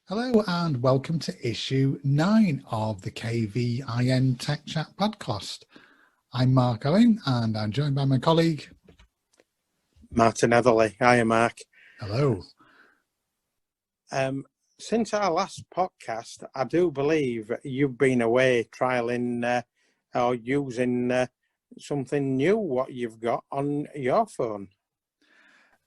Hello and welcome to issue 9 of the KVIN Tech Chat Podcast. I'm Mark Owen and I'm joined by my colleague Martin Etherley. Hiya, Mark. Hello. Since our last podcast, I do believe you've been away trialling or using something new, what you've got on your phone.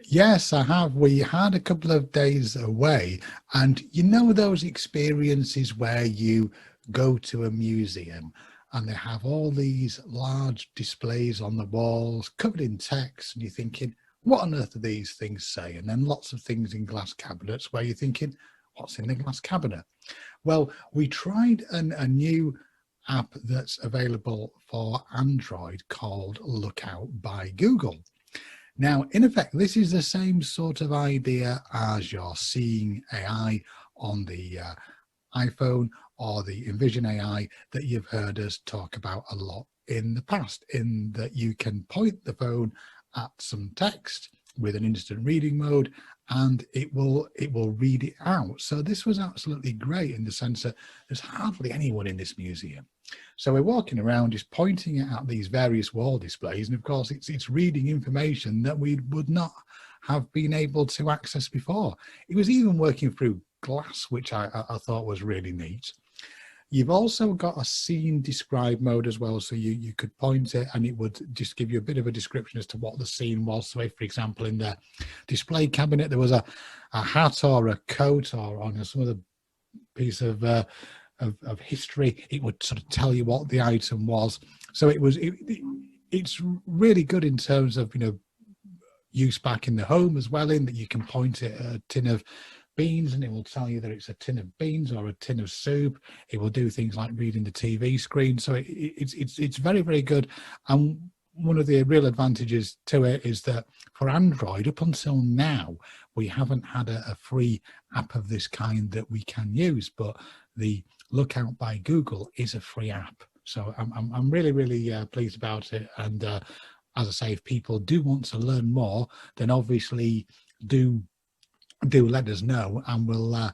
Yes, I have. We had a couple of days away, and you know those experiences where you go to a museum and they have all these large displays on the walls covered in text, and you're thinking, what on earth do these things say? And then lots of things in glass cabinets where you're thinking, what's in the glass cabinet? Well, we tried a new app that's available for Android called Lookout by Google. Now, in effect, this is the same sort of idea as your Seeing AI on the iPhone or the Envision AI that you've heard us talk about a lot in the past, in that you can point the phone at some text with an instant reading mode and it will read it out. So this was absolutely great in the sense that there's hardly anyone in this museum. So we're walking around just pointing it at these various wall displays, and of course it's reading information that we would not have been able to access before. It was even working through glass, which I thought was really neat. You've also got a scene describe mode as well, so you could point it and it would just give you a bit of a description as to what the scene was. So if, for example, in the display cabinet there was a hat or a coat or on some other piece of history, it would sort of tell you what the item was. So it's really good in terms of use back in the home as well, in that you can point it at a tin of beans and it will tell you that it's a tin of beans or a tin of soup. It will do things like reading the TV screen. So it's very, very good. And one of the real advantages to it is that for Android, up until now, we haven't had a free app of this kind that we can use, but the Lookout by Google is a free app. So I'm really, really pleased about it. And as I say, if people do want to learn more, then obviously do let us know, and we'll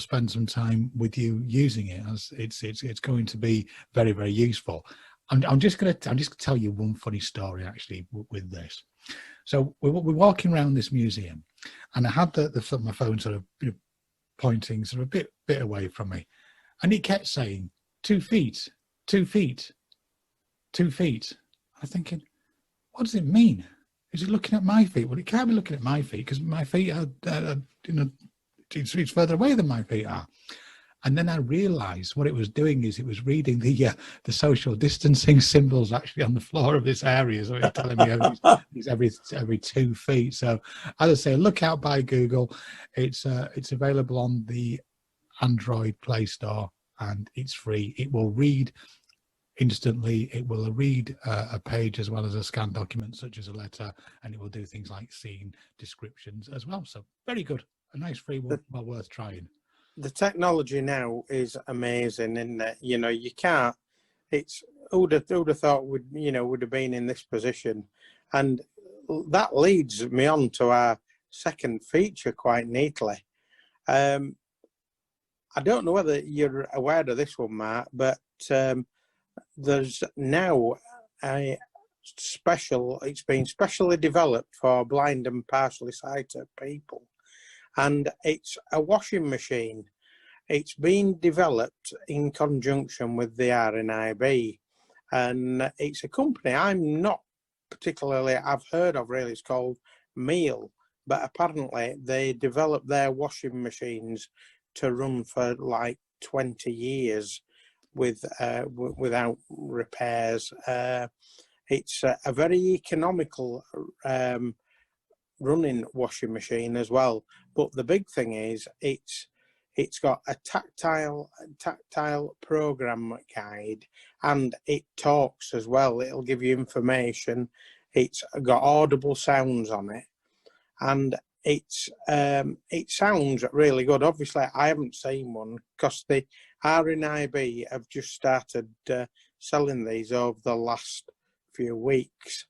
spend some time with you using it, as it's going to be very, very useful. I'm just going to tell you one funny story actually with this. So we're walking around this museum, and I had my phone sort of pointing sort of a bit away from me, and it kept saying 2 feet, 2 feet, 2 feet. I'm thinking, what does it mean? Is it looking at my feet? Well, it can't be looking at my feet because my feet are, it's further away than my feet are. And then I realised what it was doing is it was reading the social distancing symbols actually on the floor of this area. So it's telling me it's every 2 feet. So as I say, Lookout by Google. It's available on the Android Play Store and it's free. It will read instantly. It will read a page as well as a scanned document such as a letter, and it will do things like scene descriptions as well. So very good, a nice free one, well worth trying. The technology now is amazing, isn't it? You can't. It's who'd have thought would have been in this position, and that leads me on to our second feature quite neatly. I don't know whether you're aware of this one, Mark, but there's now it's been specially developed for blind and partially sighted people, and it's a washing machine. It's been developed in conjunction with the RNIB, and it's a company I've heard of really. It's called Meal, but apparently they developed their washing machines to run for like 20 years without repairs. It's a very economical running washing machine as well. But the big thing is it's got a tactile program guide, and it talks as well. It'll give you information. It's got audible sounds on it, and it sounds really good. Obviously, I haven't seen one because the RNIB have just started selling these over the last few weeks.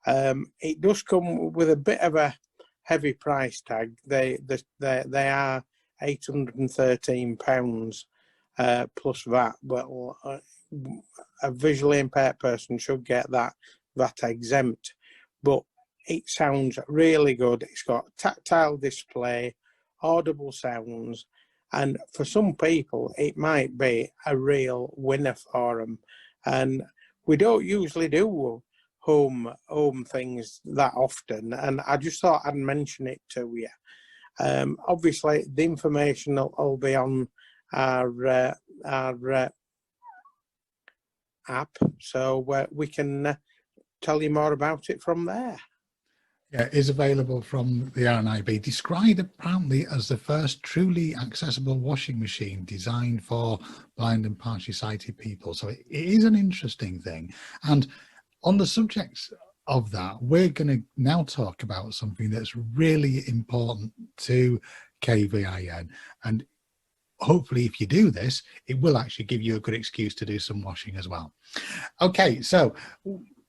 It does come with a bit of a heavy price tag. They are £813 plus VAT. Well, a visually impaired person should get that VAT exempt, but it sounds really good. It's got tactile display, audible sounds, and for some people it might be a real winner for them. And we don't usually do home things that often, and I just thought I'd mention it to you. Obviously the information will be on our app, so we can tell you more about it from there. Yeah, it is available from the RNIB, described apparently as the first truly accessible washing machine designed for blind and partially sighted people. So it is an interesting thing. And on the subject of that, we're going to now talk about something that's really important to KVIN. And hopefully if you do this, it will actually give you a good excuse to do some washing as well. Okay, so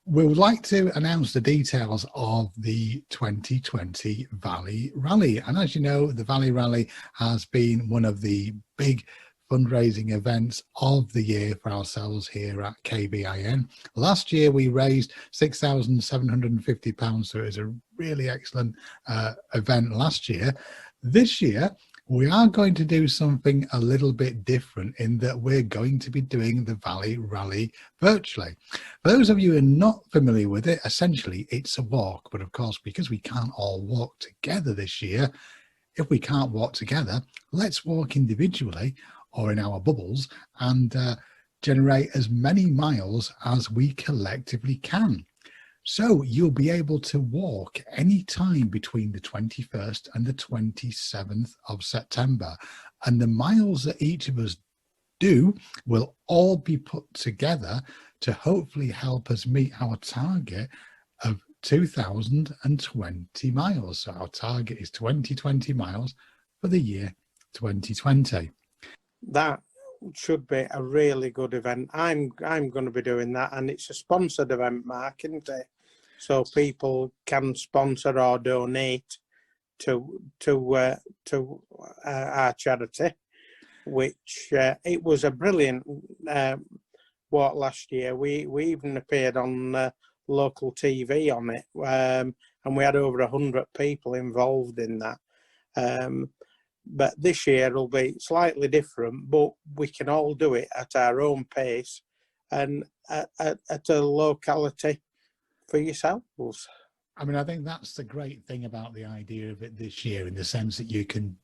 we would like to announce the details of the 2020 Valli Rally. And as you know, the Valli Rally has been one of the big fundraising events of the year for ourselves here at KVIN. Last year we raised £6,750, so it was a really excellent event last year. This year we are going to do something a little bit different in that we're going to be doing the Valli Rally virtually. For those of you who are not familiar with it, essentially it's a walk, but of course, because we can't all walk together this year, if we can't walk together, let's walk individually or in our bubbles and generate as many miles as we collectively can. So you'll be able to walk any time between the 21st and the 27th of September. And the miles that each of us do will all be put together to hopefully help us meet our target of 2,020 miles. So our target is 2020 miles for the year 2020. That should be a really good event. I'm going to be doing that, and it's a sponsored event, Mark, isn't it? So people can sponsor or donate to our charity, which it was a brilliant walk last year. We even appeared on local TV on it, and we had over 100 people involved in that. But this year it'll be slightly different, but we can all do it at our own pace and at a locality for yourselves. I mean, I think that's the great thing about the idea of it this year, in the sense that you can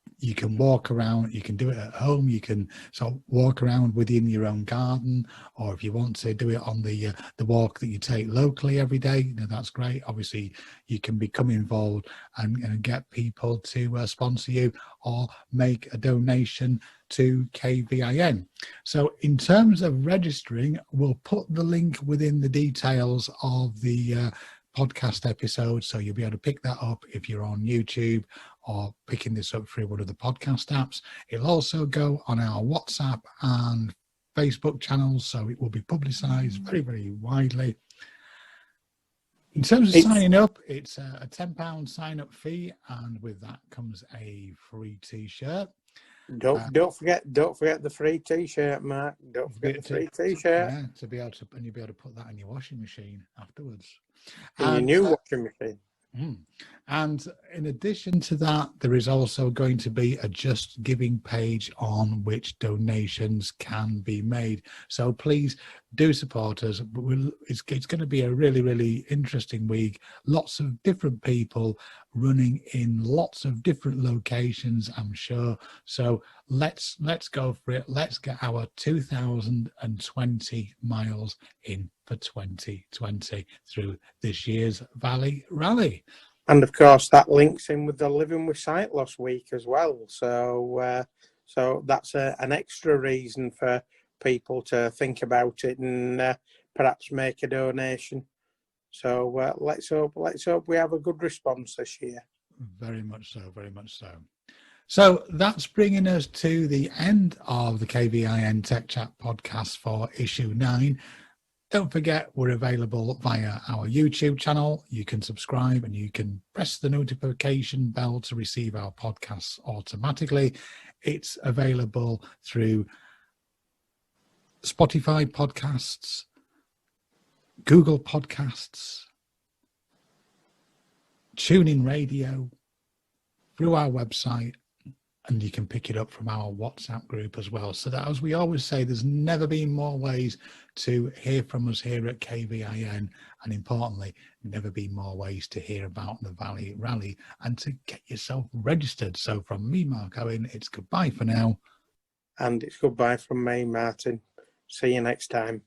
walk around, you can do it at home, you can sort of walk around within your own garden, or if you want to do it on the walk that you take locally every day, you know, that's great. Obviously, you can become involved and get people to sponsor you or make a donation to KVIN. So in terms of registering, we'll put the link within the details of the podcast episode, so you'll be able to pick that up if you're on YouTube or picking this up through one of the podcast apps. It'll also go on our WhatsApp and Facebook channels, so it will be publicized very, very widely. In terms of signing up, it's a £10 sign-up fee, and with that comes a free t-shirt. Don't forget the free t-shirt, Mark. Don't forget the free t-shirt. Yeah, to be able to, and you'll be able to put that in your washing machine afterwards. In your new washing machine. And in addition to that, there is also going to be a Just Giving page on which donations can be made. So please do support us. It's going to be a really, really interesting week. Lots of different people running in lots of different locations, I'm sure. So let's go for it. Let's get our 2020 miles in for 2020 through this year's Valli Rally. And of course, that links in with the Living with Sight Loss Week as well. So, so that's an extra reason for people to think about it and perhaps make a donation. So let's hope we have a good response this year. Very much so, very much so. So that's bringing us to the end of the KVIN Tech Chat podcast for issue 9. Don't forget, we're available via our YouTube channel. You can subscribe and you can press the notification bell to receive our podcasts automatically. It's available through Spotify podcasts, Google Podcasts, TuneIn Radio, through our website, and you can pick it up from our WhatsApp group as well. So that, as we always say, there's never been more ways to hear from us here at KVIN, and importantly, never been more ways to hear about the Valli Rally and to get yourself registered. So from me, Mark Owen, it's goodbye for now. And it's goodbye from me, Martin. See you next time.